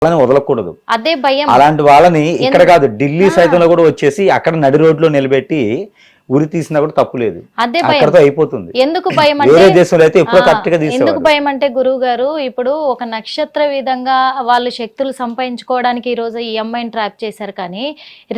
వాళ్ళని వదలకూడదు. అదే భయం. అలాంటి వాళ్ళని ఇక్కడ కాదు ఢిల్లీ సైతంలో కూడా వచ్చేసి అక్కడ నడి రోడ్లో నిలబెట్టి ఉరి తీసినా కూడా తప్పు లేదు, అదే భయం. అక్కడతో అయిపోతుంది. ఎందుకు భయం వేరే అంటే దేశంలో అయితే ఎప్పుడో కరెక్ట్ గా ఎందుకు తీసేవారు. భయం అంటే గురువు గారు ఇప్పుడు ఒక నక్షత్ర విధంగా వాళ్ళు శక్తులు సంపాదించుకోవడానికి ఈ రోజు ఈ అమ్మాయిని ట్రాప్ చేశారు, కానీ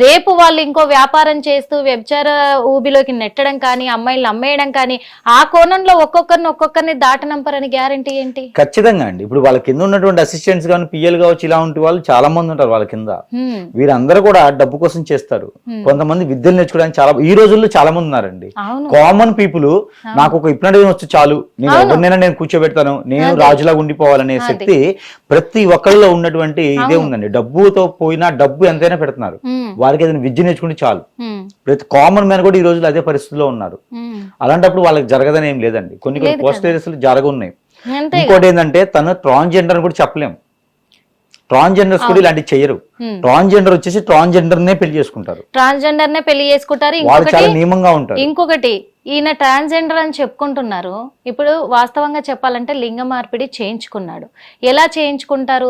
రేపు వాళ్ళు ఇంకో వ్యాపారం చేస్తూ వ్యభిచార ఊబిలోకి నెట్టడం కానీ అమ్మాయిలు అమ్మేయడం కానీ ఆ కోణంలో ఒక్కొక్కరిని దాటనంపరని గ్యారంటీ ఏంటి? ఖచ్చితంగా అండి. ఇప్పుడు వాళ్ళ కింద ఉన్నటువంటి అసిస్టెంట్స్ కానీ పిఎల్ కావచ్చు ఇలాంటి వాళ్ళు చాలా మంది ఉంటారు వాళ్ళ కింద. వీరందరూ కూడా డబ్బు కోసం చేస్తారు. కొంతమంది విద్యలు నేర్చుకోవడానికి చాలా ఈ రోజుల్లో చాలా మంది ఉన్నారండి. కామన్ పీపుల్ నాకు ఒక హిప్నటిజం వచ్చి చాలు, నేను ఎవరినైనా నేను కూర్చోబెడతాను, నేను రాజులాగా ఉండిపోవాలనే శక్తి ప్రతి ఒక్కరిలో ఉన్నటువంటి ఇదే ఉందండి. డబ్బుతో పోయినా డబ్బు ఎంతైనా పెడుతున్నారు. వారికి ఏదైనా విద్య నేర్చుకుంటే చాలు. ప్రతి కామన్ మ్యాన్ కూడా ఈ రోజుల్లో అదే పరిస్థితిలో ఉన్నారు. అలాంటప్పుడు వాళ్ళకి జరగదని ఏం లేదండి. కొన్ని పోస్ట్ ఏరియాస్లు జరగనున్నాయి. ఇంకోటి ఏంటంటే తను ట్రాన్స్జెండర్ కూడా చెప్పలేము. ట్రాన్స్జెండర్స్ కూడా ఇలాంటివి చెయ్యరు. ట్రాన్స్జెండర్ వచ్చేసి ట్రాన్స్జెండర్ నే పెళ్లి చేసుకుంటారు. ట్రాన్స్జెండర్ నే పెళ్లి చేసుకుంటారు. వాళ్ళు చాలా నియమంగా ఉంటారు. ఇంకొకటి ఈయన ట్రాన్స్జెండర్ అని చెప్పుకుంటున్నారు. ఇప్పుడు వాస్తవంగా చెప్పాలంటే లింగ మార్పిడి చేయించుకున్నాడు. ఎలా చేయించుకుంటారు?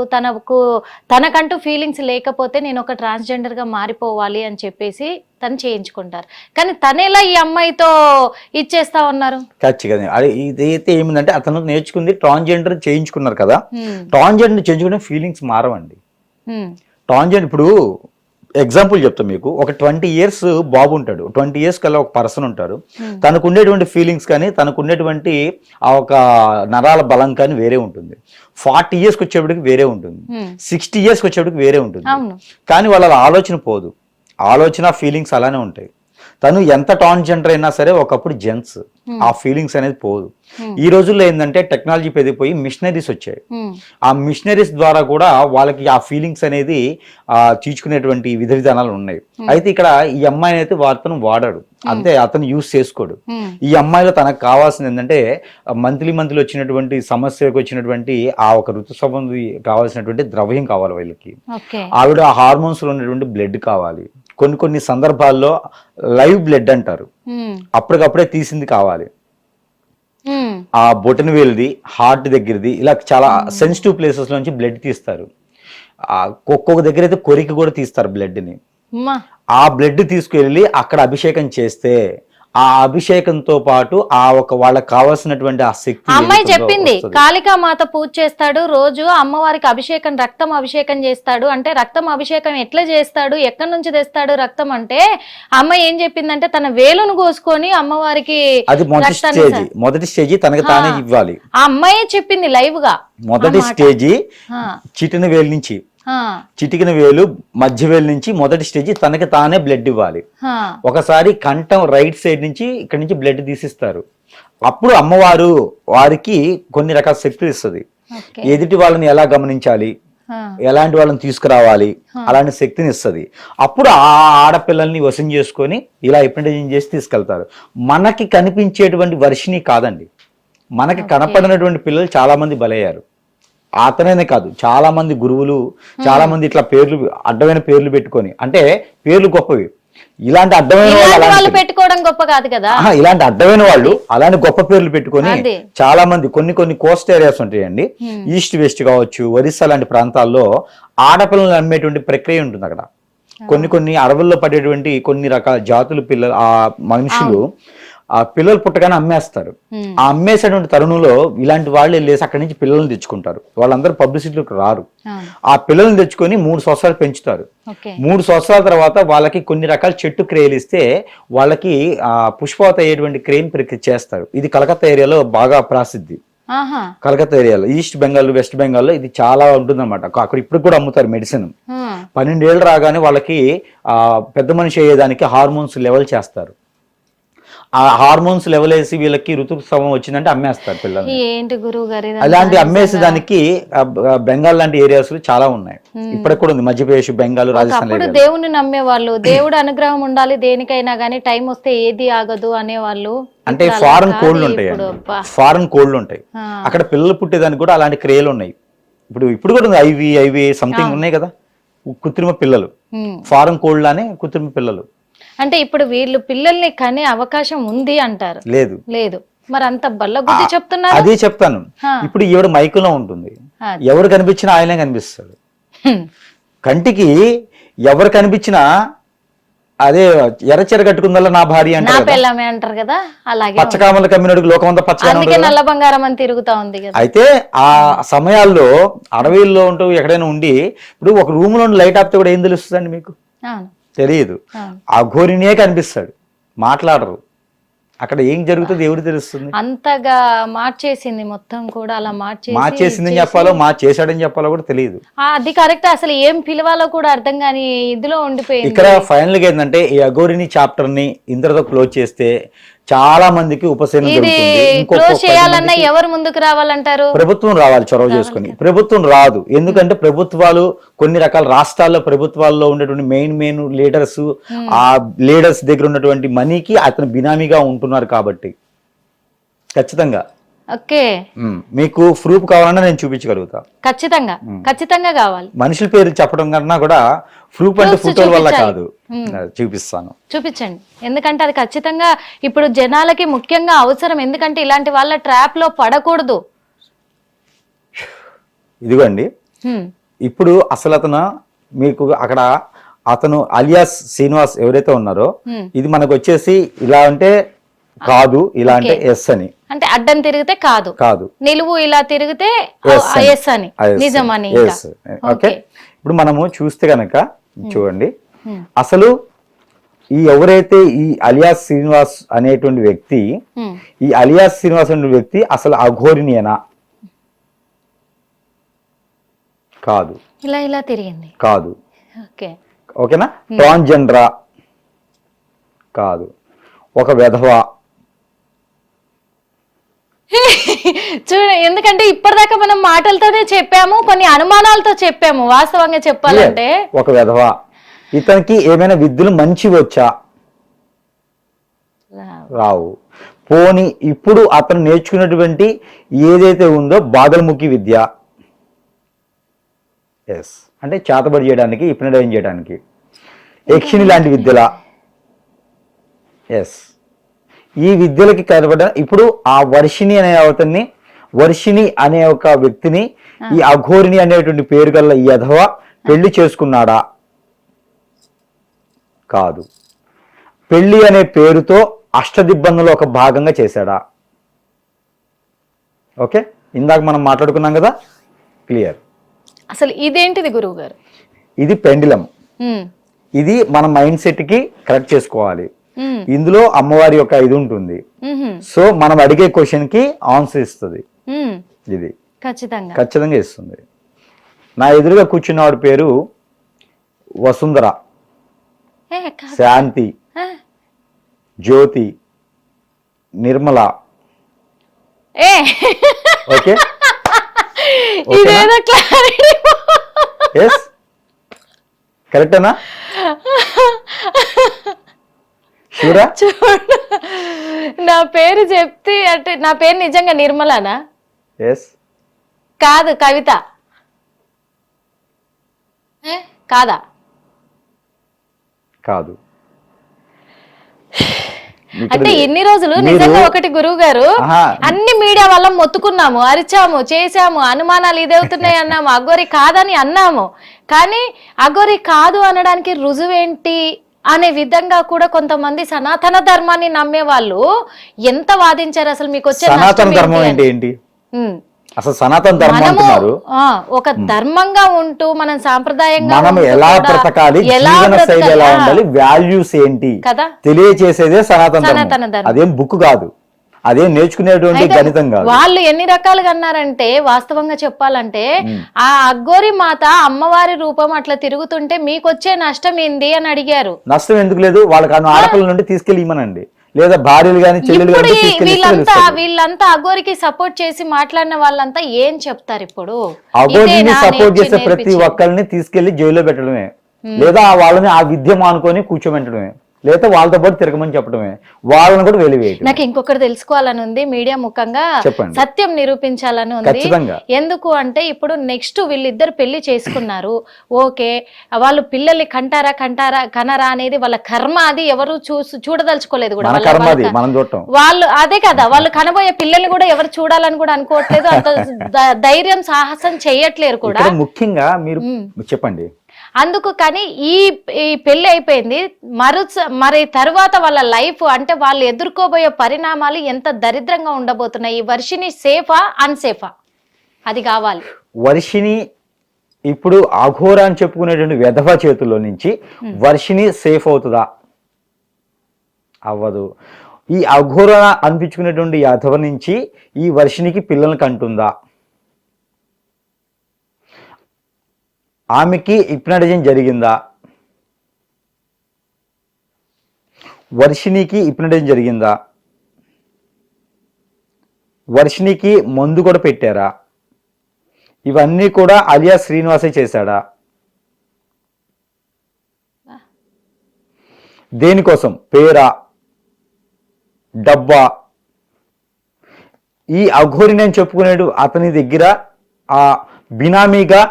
తనకంటూ ఫీలింగ్స్ లేకపోతే నేను ఒక ట్రాన్స్జెండర్ గా మారిపోవాలి అని చెప్పేసి తను చేయించుకుంటారు. కానీ తనేలా ఈ అమ్మాయితో ఇచ్చేస్తా ఉన్నారు? ఖచ్చితంగా అది ఇదైతే ఏమిందంటే అతను నేర్చుకుంది ట్రాన్స్జెండర్ చేయించుకున్నారు కదా. ట్రాన్స్జెండర్ చేయించుకునే ఫీలింగ్స్ మారవండి. ట్రాన్స్జెండర్ ఇప్పుడు ఎగ్జాంపుల్ చెప్తాను మీకు. ఒక 20 years బాబు ఉంటాడు. 20 years కల్లా ఒక పర్సన్ ఉంటారు. తనకు ఉండేటువంటి ఫీలింగ్స్ కానీ తనకు ఉండేటువంటి ఆ ఒక నరాల బలం కానీ వేరే ఉంటుంది. 40 years వచ్చేప్పటికి వేరే ఉంటుంది. 60 years వచ్చేప్పటికి వేరే ఉంటుంది. కానీ వాళ్ళ ఆలోచన పోదు. ఆలోచన ఫీలింగ్స్ అలానే ఉంటాయి. తను ఎంత ట్రాన్స్జెండర్ అయినా సరే ఒకప్పుడు జెంట్స్, ఆ ఫీలింగ్స్ అనేది పోదు. ఈ రోజుల్లో ఏంటంటే టెక్నాలజీ పెరిగిపోయి మిషనరీస్ వచ్చాయి. ఆ మిషనరీస్ ద్వారా కూడా వాళ్ళకి ఆ ఫీలింగ్స్ అనేది తీర్చుకునేటువంటి విధ విధానాలు ఉన్నాయి. అయితే ఇక్కడ ఈ అమ్మాయిని అయితే అతను వాడాడు, అంతే, అతను యూజ్ చేసుకోడు. ఈ అమ్మాయిలో తనకు కావాల్సింది ఏంటంటే మంత్లీ వచ్చినటువంటి సమస్యకు వచ్చినటువంటి ఆ ఒక ఋతుస్రావం కావాల్సినటువంటి ద్రవ్యం కావాలి వీళ్ళకి. ఆవిడ హార్మోన్స్ లో ఉన్నటువంటి బ్లడ్ కావాలి. కొన్ని సందర్భాల్లో లైవ్ బ్లడ్ అంటారు, అప్పటికప్పుడే తీసింది కావాలి. ఆ బొటన వేలుది, హార్ట్ దగ్గరది, ఇలా చాలా సెన్సిటివ్ ప్లేసెస్ నుంచి బ్లడ్ తీస్తారు. ఒక్కొక్క దగ్గర అయితే కొరికి కూడా తీస్తారు బ్లడ్ ని. ఆ బ్లడ్ తీసుకెళ్ళి అక్కడ అభిషేకం చేస్తే ఆ అభిషేకంతో పాటు ఆ ఒక వాళ్ళకి కావాల్సినటువంటి ఆ శక్తి. అమ్మాయి చెప్పింది కాళికామాత పూజ చేస్తాడు రోజు, అమ్మవారికి అభిషేకం రక్తం అభిషేకం చేస్తాడు. అంటే రక్తం అభిషేకం ఎట్లా చేస్తాడు, ఎక్కడి నుంచి తెస్తాడు రక్తం అంటే అమ్మాయి ఏం చెప్పిందంటే తన వేలును కోసుకొని అమ్మవారికి. అది మొదటి స్టేజీ తనకి తానే ఇవ్వాలి. ఆ అమ్మాయి చెప్పింది లైవ్ గా. మొదటి స్టేజీ చిటిన వేలు నుంచి, చిటికిన వేలు మధ్య వేలు నుంచి మొదటి స్టేజ్ తనకి తానే బ్లడ్ ఇవ్వాలి. ఒకసారి కంఠం రైట్ సైడ్ నుంచి ఇక్కడ నుంచి బ్లడ్ తీసిస్తారు. అప్పుడు అమ్మవారు వారికి కొన్ని రకాల శక్తులు ఇస్తుంది. ఎదుటి వాళ్ళని ఎలా గమనించాలి, ఎలాంటి వాళ్ళని తీసుకురావాలి, అలాంటి శక్తిని ఇస్తుంది. అప్పుడు ఆ ఆడపిల్లల్ని వశం చేసుకొని ఇలా హిప్నటైజింగ్ చేసి తీసుకెళ్తారు. మనకి కనిపించేటువంటి వర్షిని కాదండి, మనకి కనపడినటువంటి పిల్లలు చాలా మంది బలయ్యారు. అతనే కాదు, చాలా మంది గురువులు, చాలా మంది ఇట్లా పేర్లు, అడ్డమైన పేర్లు పెట్టుకొని, అంటే పేర్లు గొప్పవి, ఇలాంటి అడ్డమైన వాళ్ళు పెట్టుకోవడం గొప్ప కాదు కదా. ఇలాంటి అడ్డమైన వాళ్ళు అలాంటి గొప్ప పేర్లు పెట్టుకొని చాలా మంది కొన్ని కోస్ట్ ఏరియాస్ ఉంటాయండి, ఈస్ట్ వెస్ట్ కావచ్చు, ఒరిస్సా లాంటి ప్రాంతాల్లో ఆడపిల్లలు అమ్మేటువంటి ప్రక్రియ ఉంటుంది. అక్కడ కొన్ని అడవుల్లో పడేటువంటి కొన్ని రకాల జాతుల పిల్లలు, ఆ మనుషులు ఆ పిల్లలు పుట్టగానే అమ్మేస్తారు. ఆ అమ్మేసేటువంటి తరుణంలో ఇలాంటి వాళ్ళు వెళ్ళేసి అక్కడి నుంచి పిల్లల్ని తెచ్చుకుంటారు. వాళ్ళందరూ పబ్లిసిటీలోకి రారు. ఆ పిల్లల్ని తెచ్చుకొని 3 సంవత్సరాలు పెంచుతారు. 3 సంవత్సరాల తర్వాత వాళ్ళకి కొన్ని రకాల చెట్టు క్రేలు ఇస్తే వాళ్ళకి పుష్పవత అయ్యేటువంటి క్రేన్ ప్రక్రియ చేస్తారు. ఇది కలకత్తా ఏరియాలో బాగా ప్రసిద్ధి. కలకత్తా ఏరియాలో, ఈస్ట్ బెంగాల్, వెస్ట్ బెంగాల్లో ఇది చాలా ఉంటుందన్నమాట. అక్కడ ఇప్పుడు కూడా అమ్ముతారు మెడిసిన్. 12 ఏళ్ళు రాగానే వాళ్ళకి పెద్ద మనిషి అయ్యేదానికి హార్మోన్స్ లెవెల్ చేస్తారు. ఆ హార్మోన్స్ లెవెల్ వేసి వీళ్ళకి ఋతుస్రావం వచ్చిందంటే అమ్మేస్తారు పిల్లల్ని. ఏంటి గురువు గారు అలాంటి అమ్మేసేదానికి బెంగాల్ లాంటి ఏరియాస్ చాలా ఉన్నాయి. ఇప్పటికి కూడా ఉంది, మధ్యప్రదేశ్, బెంగాల్, రాజస్థాన్. దేవుని నమ్మేవాళ్ళు, దేవుడు అనుగ్రహం ఉండాలి దేనికైనా గానీ, టైం వస్తే ఏది ఆగదు అనేవాళ్ళు. అంటే ఫారెన్ కోళ్ళు ఉంటాయి, ఫారెన్ కోళ్ళు ఉంటాయి. అక్కడ పిల్లలు పుట్టేదానికి కూడా అలాంటి క్రియలు ఉన్నాయి. ఇప్పుడు కూడా ఉంది, ఐవి సంథింగ్ ఉన్నాయి కదా, కృత్రిమ పిల్లలు, ఫారెన్ కోళ్ళు అనే కృత్రిమ పిల్లలు. అంటే ఇప్పుడు వీళ్ళు పిల్లల్ని కనే అవకాశం ఉంది అంటారు? లేదు. మరి అంత బల్లగుద్ది చెప్తున్నారు. అదే చెప్తాను. ఇప్పుడు ఈవిడ మైకులో ఉంటుంది, ఎవరు కనిపించినా ఆయనే కనిపిస్తాడు. కంటికి ఎవరు కనిపించినా అదే ఎర్రచీర కట్టుకుందల్లా నా భార్య నా అంటారు కదా. పెళ్ళమే అంటారు కదా, అలాగే పచ్చకామలు కమ్మినడుగు లోకమంతా పచ్చగా అందుకే నల్ల బంగారం అని తిరుగుతా ఉంది కదా. అయితే ఆ సమయాల్లో అడవిల్లో ఉంటూ ఎక్కడైనా ఉండి ఇప్పుడు ఒక రూమ్ లో లైట్ ఆపితే కూడా ఏం తెలుస్తుందండి మీకు? అవును తెలియదు. అవును. ఆ ఘోరినే కనిపిస్తాడు, మాట్లాడరు. అక్కడ ఏం జరుగుతుంది ఎవరు తెలుస్తుంది? అంతగా మార్చేసింది మొత్తం కూడా, అలా మార్చేసిందని చెప్పాలో మార్చేసాడని చెప్పాలో కూడా తెలియదు. అది కరెక్ట్. అసలు ఏం పిలవాలో కూడా అర్థం కాని ఇదిలో ఉండిపోయింది. ఇక్కడ ఫైనల్ గా ఏంటంటే ఈ అఘోరిని చాప్టర్ ని ఇంతటితో క్లోజ్ చేస్తే చాలా మందికి ఉపశమనం ఇది దొరుకుతుంది. క్లోజ్ చేయాలన్నా ఎవరు ముందుకు రావాలంటారు? ప్రభుత్వం రావాలి, చొరవ చేసుకుని. ప్రభుత్వం రాదు, ఎందుకంటే ప్రభుత్వాలు కొన్ని రకాల రాష్ట్రాల్లో ప్రభుత్వాల్లో ఉన్నటువంటి మెయిన్ లీడర్స్, ఆ లీడర్స్ దగ్గర ఉన్నటువంటి మనీకి అతను బినామీగా ఉంటున్నారు కాబట్టి ఖచ్చితంగా. ఓకే, మీకు ప్రూఫ్ కావాలన్నా నేను చూపించగలుగుతా. ఖచ్చితంగా కావాలి. మనుషుల పేరు చెప్పడం కన్నా కూడా ప్రూఫ్ అంటే ఫోటోల వల్ల కాదు, చూపిస్తాను. చూపించండి, ఎందుకంటే అది ఖచ్చితంగా ఇప్పుడు జనాలకి ముఖ్యంగా అవసరం. ఎందుకంటే ఇలాంటి వాళ్ళ ట్రాప్ లో పడకూడదు. ఇదిగోండి, ఇప్పుడు అసలు అతను మీకు అక్కడ అతను అలియాస్ శ్రీనివాస్ ఎవరైతే ఉన్నారో, ఇది మనకు వచ్చేసి ఇలా అంటే కాదు, ఇలా అంటే ఎస్ అని. అంటే అడ్డం తిరిగితే కాదు, నిలువు ఇలా తిరిగితే ఎస్ అని, నిజమని. ఓకే, ఇప్పుడు మనము చూస్తే గనక చూడండి, అసలు ఈ ఎవరైతే ఈ అలియాస్ శ్రీనివాస్ అనేటువంటి వ్యక్తి, ఈ అలియాస్ శ్రీనివాస్ అనే వ్యక్తి అసలు అఘోరినియేనా? కాదు. ఇలా తిరిగింది కాదు. ఓకే, ఓకేనా? ట్రాన్స్జెండరా? కాదు. ఒక వెధవ? చూడండి, ఎందుకంటే ఇప్పటిదాకా మనం మాటలతోనే చెప్పాము, కొన్ని అనుమానాలతో చెప్పాము. వాస్తవంగా చెప్పాలంటే ఒక వెధవ. ఇతనికి ఏమైనా విద్యలు మంచి వచ్చా? రావు. పోని ఇప్పుడు అతను నేర్చుకున్నటువంటి ఏదైతే ఉందో బాదల్ముఖి విద్య, ఎస్ అంటే చేతబడి చేయడానికి, హిప్నటైజ్ చేయడానికి. యక్షిణి లాంటి విద్యలా? ఎస్. ఈ విద్యలకి కనబడ ఇప్పుడు ఆ వర్షిణి అనే అవతన్ని, వర్షిణి అనే ఒక వ్యక్తిని ఈ అఘోరిని అనేటువంటి పేరు గల ఈ అధవ పెళ్లి చేసుకున్నాడా? కాదు. పెళ్లి అనే పేరుతో అష్టదిబ్బందులో ఒక భాగంగా చేశాడా? ఓకే, ఇందాక మనం మాట్లాడుకున్నాం కదా, క్లియర్. అసలు ఇదేంటిది గురువు గారు? ఇది పెండిలం. ఇది మన మైండ్ సెట్ కి కరెక్ట్ చేసుకోవాలి. ఇందులో అమ్మవారి యొక్క ఇది ఉంటుంది. సో మనం అడిగే క్వశ్చన్ కి ఆన్సర్ ఇస్తుంది. ఇది ఖచ్చితంగా ఇస్తుంది. నా ఎదురుగా కూర్చున్నవాడి పేరు వసుంధర, శాంతి, జ్యోతి, నిర్మల. ఓకే, కరెక్టేనా? నా పేరు చెప్తే అంటే నా పేరు నిజంగా నిర్మలానా? కాదు, కవిత. కాదా? కాదు. అంటే ఎన్ని రోజులు నిజంగా ఒకటి గురువు గారు, అన్ని మీడియా వల్ల మొత్తుకున్నాము, అరిచాము, చేశాము, అనుమానాలు ఇదవుతున్నాయి అన్నాము, అఘోరి కాదని అన్నాము. కానీ అఘోరి కాదు అనడానికి రుజువేంటి అనే విధంగా కూడా కొంతమంది సనాతన ధర్మాన్ని నమ్మే వాళ్ళు ఎంత వాదించారు. అసలు మీకు వచ్చే సనాతన ధర్మం ఏంటి? అసలు సనాతన ధర్మం అంటున్నారు. ఒక ధర్మంగా ఉంటూ మనం సాంప్రదాయంగా మనం ఎలా బ్రతకాలి, జీవన శైలి ఎలా ఉండాలి, వాల్యూస్ ఏంటి కదా తెలియచేసేదే సనాతన ధర్మం. అదేం బుక్ కాదు, అదే నేర్చుకునేటువంటి గణితం కాదు. వాళ్ళు ఎన్ని రకాలుగా అన్నారంటే, వాస్తవంగా చెప్పాలంటే ఆ అఘోరి మాత అమ్మవారి రూపం అట్లా తిరుగుతుంటే మీకు వచ్చే నష్టం ఏంది అని అడిగారు. నష్టం ఎందుకు లేదు? వాళ్ళకి ఆడపిల్ల నుండి తీసుకెళ్ళి ఇమ్మనండి, లేదా భార్యలు గాని చెల్లెలు గాని వీళ్ళంతా అఘోరికి సపోర్ట్ చేసి మాట్లాడిన వాళ్ళంతా ఏం చెప్తారు? ఇప్పుడు అఘోరిని సపోర్ట్ చేసే ప్రతి ఒక్కరిని తీసుకెళ్లి జైల్లో పెట్టడమే, లేదా వాళ్ళని ఆ విద్య మానుకొని కూర్చోబెట్టడమే. లేదా వాళ్ళతో పాటు తిరగమని చెప్పడమే, వాళ్ళని కూడా వెలివేయటం. నాకు ఇంకొకటి తెలుసుకోవాలని ఉంది, మీడియా ముఖంగా చెప్పండి. సత్యం నిరూపించాలని ఉంది. ఖచ్చితంగా. ఎందుకు అంటే ఇప్పుడు నెక్స్ట్ వీళ్ళిద్దరు పెళ్లి చేసుకున్నారు, ఓకే, వాళ్ళు పిల్లల్ని కనరా అనేది వాళ్ళ కర్మ, అది ఎవరు చూడదలుచుకోలేదు కూడా. మన కర్మ అది, మనం చూడటం. వాళ్ళు అదే కదా, వాళ్ళు కనబోయే పిల్లల్ని కూడా ఎవరు చూడాలని కూడా అనుకోవట్లేదు, అంత ధైర్యం సాహసం చెయ్యట్లేరు కూడా. ఇక్కడ ముఖ్యంగా మీరు చెప్పండి. అందుకు కానీ ఈ పెళ్లి అయిపోయింది, మరి తర్వాత వాళ్ళ లైఫ్ అంటే వాళ్ళు ఎదుర్కోబోయే పరిణామాలు ఎంత దరిద్రంగా ఉండబోతున్నాయి. ఈ వర్షిని సేఫా అన్సేఫా అది కావాలి. వర్షిని ఇప్పుడు అఘోర అని చెప్పుకునేటువంటి వెధవ చేతుల్లో నుంచి వర్షిని సేఫ్ అవుతుందా? అవ్వదు. ఈ అఘోర అనిపించుకునేటువంటి వెధవ నుంచి ఈ వర్షినికి పిల్లల్ని కంటుందా? ఆమెకి హిప్నటిజం జరిగిందా? వర్షినికి హిప్నటిజం జరిగిందా? వర్షినికి మందు కూడా పెట్టారా? ఇవన్నీ కూడా అలియా శ్రీనివాసే చేశాడా? దేనికోసం? పేరా, డబ్బా? ఈ అఘోరి నేను చెప్పుకునేడు అతని దగ్గర ఆ బినామీగా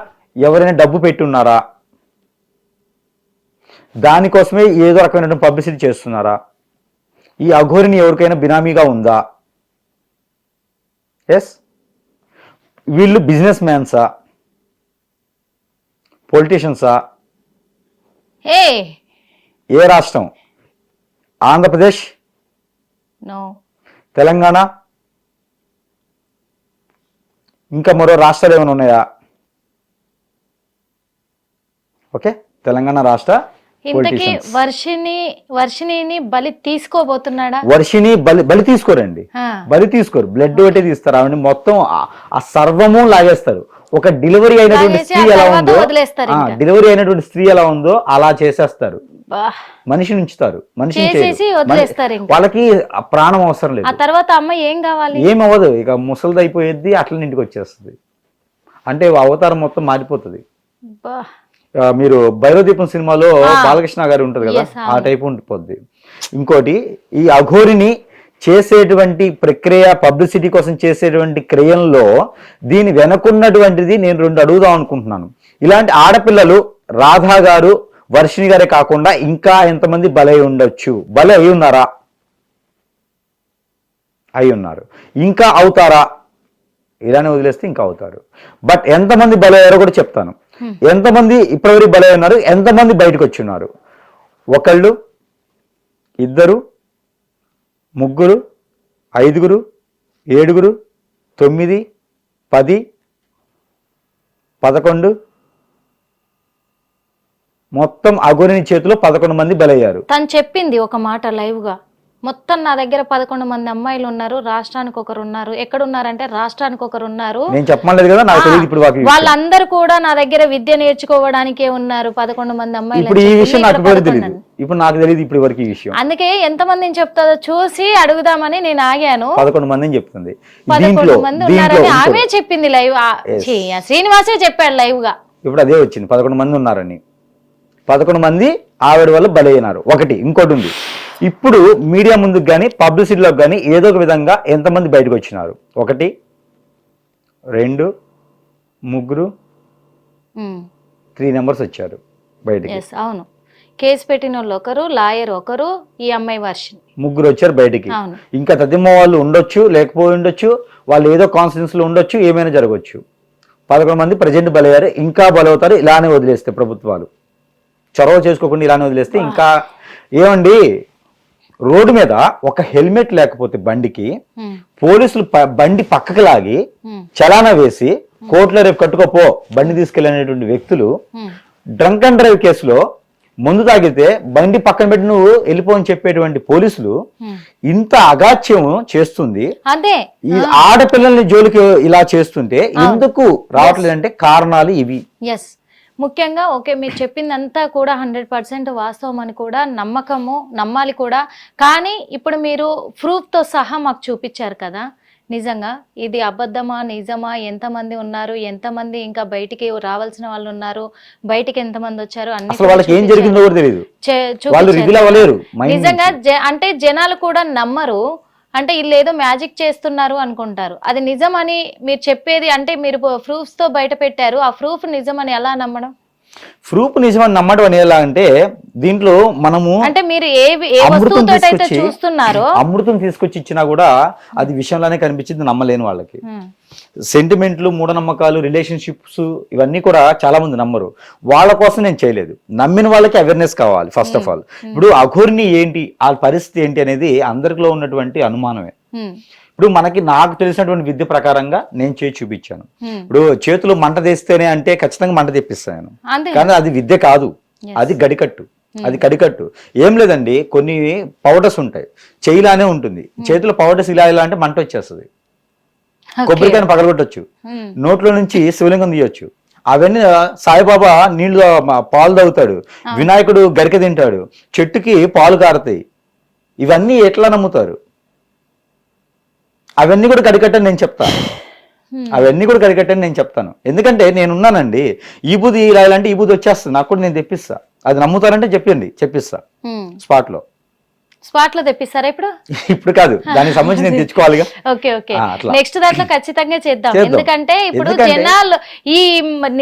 ఎవరైనా డబ్బు పెట్టున్నారా? దానికోసమే ఏదో రకమైన పబ్లిసిటీ చేస్తున్నారా? ఈ అఘోరిని ఎవరికైనా బినామీగా ఉందా? ఎస్. వీళ్ళు బిజినెస్ మ్యాన్సా, పొలిటీషియన్సా? ఏ రాష్ట్రం? ఆంధ్రప్రదేశ్, తెలంగాణ, ఇంకా మరో రాష్ట్రాలు ఏమైనా ఉన్నాయా? ఓకే, తెలంగాణ రాష్ట్ర. ఇంతకీ వర్షిని బలి తీసుకోబోతున్నాడా? వర్షిని బలి తీసుకోరండి, బలి తీసుకోరు. బ్లడ్ ఒకటే తీస్తారు. ఆవిడ మొత్తం ఆ సర్వము లాగేస్తారు. ఒక డెలివరీ అయినటువంటి స్త్రీ ఎలా ఉందో, డెలివరీ అయినటువంటి స్త్రీ ఎలా ఉందో అలా చేసేస్తారు. మనిషిని ఉంచుతారు, మనిషిని వాళ్ళకి ప్రాణం అవసరం లేదు. ఆ తర్వాత అమ్మ ఏం కావాలి? ఏమవ్వదు, ఇక ముసలిది అయిపోయేది, అట్లా ఇంటికి వచ్చేస్తుంది. అంటే అవతారం మొత్తం మారిపోతుంది. మీరు భైరవదీపం సినిమాలో బాలకృష్ణ గారు ఉంటది కదా, ఆ టైపు ఉండిపోద్ది. ఇంకోటి, ఈ అఘోరిని చేసేటువంటి ప్రక్రియ, పబ్లిసిటీ కోసం చేసేటువంటి క్రియల్లో దీని వెనకున్నటువంటిది నేను 2 అడుగుదాం అనుకుంటున్నాను. ఇలాంటి ఆడపిల్లలు రాధా గారు, వర్షిణి గారే కాకుండా ఇంకా ఎంతమంది బలై ఉండొచ్చు? బలై అయి ఉన్నారా? అయి ఉన్నారు. ఇంకా అవుతారా? ఇలానే వదిలేస్తే ఇంకా అవుతారు. బట్ ఎంతమంది బలయ్యారో కూడా చెప్తాను. ఎంతమంది ఇప్పటివరకు బలై ఉన్నారు, ఎంతమంది బయటకు వచ్చి ఉన్నారు? 1, 2, 3, 5, 7, 9, 10, 11, మొత్తం అఘోరిని చేతిలో 11 మంది బలయ్యారు. తను చెప్పింది ఒక మాట లైవ్ గా, మొత్తం నా దగ్గర 11 మంది అమ్మాయిలు ఉన్నారు, రాష్ట్రానికి ఒకరు ఉన్నారు. ఎక్కడున్నారంటే రాష్ట్రానికి ఒకరు ఉన్నారు. నేను చెప్పలేదు కదా, నాకు తెలియదు. ఇప్పుడు వాళ్ళందరూ కూడా నా దగ్గర విద్య నేర్చుకోవడానికే ఉన్నారు 11 మంది అమ్మాయిలు. ఇప్పుడు ఈ విషయం నాకు తెలియదు, ఇప్పుడు నాకు తెలియదు ఇప్పుడు వరకు ఈ విషయం. అందుకే ఎంత మందిని చెప్తాదో చూసి అడుగుదామని నేను ఆగాను. 11 మందిని చెప్తుంది. 11 మంది ఉన్నారని ఆమె చెప్పింది లైవ్. శ్రీనివాసే చెప్పాడు లైవ్ గా. ఇప్పుడు అదే వచ్చింది, 11 మంది ఉన్నారని. 11 మంది ఆవిడ వల్ల బలైనారు. ఒకటి. ఇంకోటి ఉంది, ఇప్పుడు మీడియా ముందుకు కానీ పబ్లిసిటీలోకి కానీ ఏదో ఒక విధంగా ఎంతమంది బయటకు వచ్చినారు? 1, 2, 3, 3 నెంబర్స్ వచ్చారు బయటకి. అవును, కేసు పెట్టిన వాళ్ళు ఒకరు, లాయర్ ఒకరు, ఈ అమ్మాయి వర్షిని, 3 వచ్చారు బయటికి. ఇంకా తదిమ్మ వాళ్ళు ఉండొచ్చు, లేకపోయి ఉండొచ్చు, వాళ్ళు ఏదో కాన్ఫిడెన్స్ లో ఉండొచ్చు, ఏమైనా జరగవచ్చు. 11 మంది ప్రజెంట్ బలయ్యారు. ఇంకా బలవుతారు ఇలానే వదిలేస్తే, ప్రభుత్వాలు చొరవ చేసుకోకుండా ఇలానే వదిలేస్తే. ఇంకా ఏమండి, రోడ్డు మీద ఒక హెల్మెట్ లేకపోతే బండికి పోలీసులు బండి పక్కకి లాగి చలానా వేసి కోర్టులో రేపు కట్టుకోపో బండి తీసుకెళ్ళినటువంటి వ్యక్తులు, డ్రంక్ అండ్ డ్రైవ్ కేసులో మందు తాగితే బండి పక్కన పెట్టి నువ్వు వెళ్ళిపో అని చెప్పేటువంటి పోలీసులు ఇంత అగాత్యం చేస్తుంది. ఈ ఆడపిల్లల్ని జోలికి ఇలా చేస్తుంటే ఎందుకు రావట్లేదంటే కారణాలు ఇవి. ముఖ్యంగా ఓకే, మీరు చెప్పిందంతా కూడా 100% వాస్తవం అని కూడా నమ్మాలి కూడా. కానీ ఇప్పుడు మీరు ప్రూఫ్తో సహా మాకు చూపించారు కదా, నిజంగా ఇది అబద్ధమా నిజమా, ఎంతమంది ఉన్నారు, ఎంతమంది ఇంకా బయటికి రావాల్సిన వాళ్ళు ఉన్నారు, బయటికి ఎంతమంది వచ్చారు, అన్ని అసలు వాళ్ళకి ఏం జరిగిందో కూడా తెలియదు, వాళ్ళు చూపించారు. రివీల్ అవ్వలేరు మైండ్ నిజంగా అంటే జనాలు కూడా నమ్మరు, అంటే వీళ్ళు ఏదో మ్యాజిక్ చేస్తున్నారు అనుకుంటారు. అది నిజమని మీరు చెప్పేది, అంటే మీరు ప్రూఫ్స్ తో బయట పెట్టారు, ఆ ప్రూఫ్ నిజమని ఎలా నమ్మడం? ప్రూఫ్ నిజమని నమ్మడం అని ఎలా అంటే, దీంట్లో మనము అంటే మీరు ఏ వస్తువుతో అయితే చూస్తున్నారో అమృతం తీసుకొచ్చి ఇచ్చినా కూడా అది విషయంలోనే కనిపించింది నమ్మలేని వాళ్ళకి. సెంటిమెంట్లు, మూఢనమ్మకాలు, రిలేషన్షిప్స్ ఇవన్నీ కూడా చాలా మంది నమ్మరు. వాళ్ళ కోసం నేను చేయలేదు, నమ్మిన వాళ్ళకి అవేర్నెస్ కావాలి ఫస్ట్ ఆఫ్ ఆల్. ఇప్పుడు అఘోరిని ఏంటి, ఆ పరిస్థితి ఏంటి అనేది అందరిలో ఉన్నటువంటి అనుమానమే. ఇప్పుడు నాకు తెలిసినటువంటి విద్య ప్రకారంగా నేను చేసి చూపించాను. ఇప్పుడు చేతులు మంట తెస్తేనే అంటే ఖచ్చితంగా మంట తెప్పిస్తాను, కానీ అది విద్య కాదు, అది గడికట్టు, అది కడికట్టు. ఏం లేదండి, కొన్ని పౌడర్స్ ఉంటాయి, చెయ్యిలానే ఉంటుంది, చేతులు పౌడర్స్ ఇలా అంటే మంట వచ్చేస్తుంది. కొబ్బరికాయను పగలగొట్టొచ్చు, నోట్లో నుంచి శివలింగం తీయొచ్చు, అవన్నీ సాయిబాబా నీళ్లు పాలు తాగుతాడు, వినాయకుడు గరిక తింటాడు, చెట్టుకి పాలు కారుతాయి. ఇవన్నీ ఎట్లా నమ్ముతారు? అవన్నీ కూడా కడికట్టని నేను చెప్తాను, అవన్నీ కూడా కడికట్టని నేను చెప్తాను. ఎందుకంటే నేనున్నానండి, ఈ బూది ఇలా అంటే ఈ బూది వచ్చేస్తుంది, నాకు కూడా నేను తెప్పిస్తా. అది నమ్ముతారంటే చెప్పిస్తా స్పాట్ లో తెప్పిస్తారా? ఇప్పుడు కాదు, దానికి సంబంధించి నేను తెచ్చుకోవాలిగా. ఓకే నెక్స్ట్ దాంట్లో ఖచ్చితంగా చేద్దాం. ఎందుకంటే ఇప్పుడు జనాలు ఈ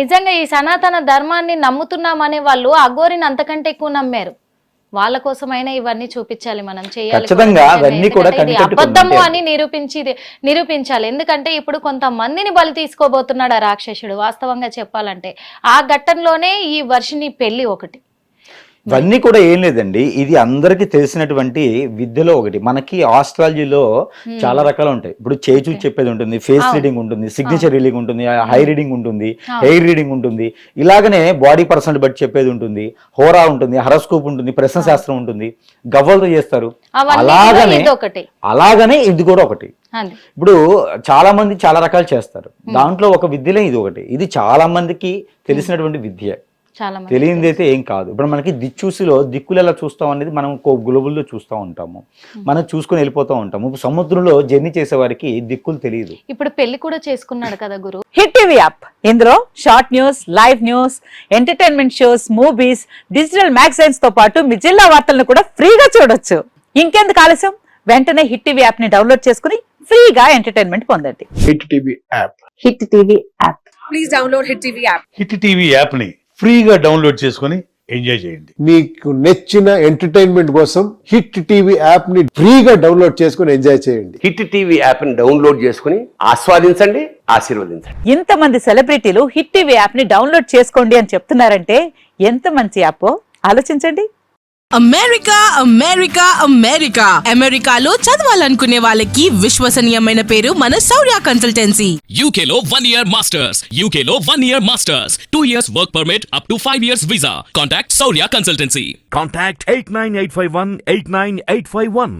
నిజంగా ఈ సనాతన ధర్మాన్ని నమ్ముతున్నామనే వాళ్ళు అఘోరిని అంతకంటే ఎక్కువ నమ్మారు. వాళ్ళ కోసమైనా ఇవన్నీ చూపించాలి, మనం చేయాలి. అబద్ధము అని నిరూపించాలి. ఎందుకంటే ఇప్పుడు కొంతమందిని బలి తీసుకోబోతున్నాడు ఆ రాక్షసుడు. వాస్తవంగా చెప్పాలంటే ఆ ఘట్టంలోనే ఈ వర్షిని పెళ్లి ఒకటి. ఇవన్నీ కూడా ఏం లేదండి, ఇది అందరికి తెలిసినటువంటి విద్యలో ఒకటి. మనకి ఆస్ట్రాలజీలో చాలా రకాలు ఉంటాయి. ఇప్పుడు చేచూ చెప్పేది ఉంటుంది, ఫేస్ రీడింగ్ ఉంటుంది, సిగ్నేచర్ రీడింగ్ ఉంటుంది, హై రీడింగ్ ఉంటుంది, హెయిర్ రీడింగ్ ఉంటుంది, ఇలాగనే బాడీ పర్సనల్ బట్టి చెప్పేది ఉంటుంది, హోరా ఉంటుంది, హరస్కోప్ ఉంటుంది, ప్రశ్న శాస్త్రం ఉంటుంది, గవ్వలతో చేస్తారు. అలాగనే ఇది కూడా ఒకటి. ఇప్పుడు చాలా మంది చాలా రకాలు చేస్తారు, దాంట్లో ఒక విద్యలే ఇది ఒకటి. ఇది చాలా మందికి తెలిసినటువంటి విద్య, తెలియంది అయితే ఏం కాదు. ఇప్పుడు మనకి దిక్చూసిలో దిక్కులు ఎలా చూస్తాం అనేది మనం గ్లోబుల్లో చూస్తూ ఉంటాము, మనం చూసుకుని వెళ్ళిపోతూ ఉంటాము. సముద్రంలో జర్నీ చేసే వారికి దిక్కులు తెలియదు. ఇప్పుడు పెళ్లి కూడా చేసుకున్నాడు కదా గురు. హిట్ టీవీ యాప్, ఇందులో short news, live news, entertainment shows, movies, digital magazines తో పాటు మీ జిల్లా వార్తలను కూడా ఫ్రీగా చూడొచ్చు. ఇంకెందుకు ఆలస్యం, వెంటనే హిట్ టీవీ యాప్ ని డౌన్లోడ్ చేసుకుని ఫ్రీగా ఎంటర్టైన్మెంట్ పొందండి. Hit TV app, hit TV app, please download hit TV app. Hit TV app ని ఫ్రీగా డౌన్లోడ్ చేసుకుని ఎంజాయ్ చేయండి. మీకు నచ్చిన ఎంటర్టైన్మెంట్ కోసం హిట్ టీవీ యాప్ ని ఫ్రీగా డౌన్లోడ్ చేసుకుని ఎంజాయ్ చేయండి. హిట్ టీవీ యాప్ ని డౌన్లోడ్ చేసుకుని ఆస్వాదించండి, ఆశీర్వదించండి. ఇంతమంది సెలబ్రిటీలు హిట్ టీవీ యాప్ ని డౌన్లోడ్ చేసుకోండి అని చెప్తున్నారంటే ఎంత మంచి యాప్ ఆలోచించండి. అమెరికా అమెరికా అమెరికా అమెరికాలో చదవాలనుకునే వాళ్ళకి విశ్వసనీయమైన పేరు మన శౌర్య కన్సల్టెన్సీ. UK లో 1 year masters, UK లో 1 year masters, 2 years work permit up to 5 years visa. Contact Saurya Consultancy. Contact 89851 89851.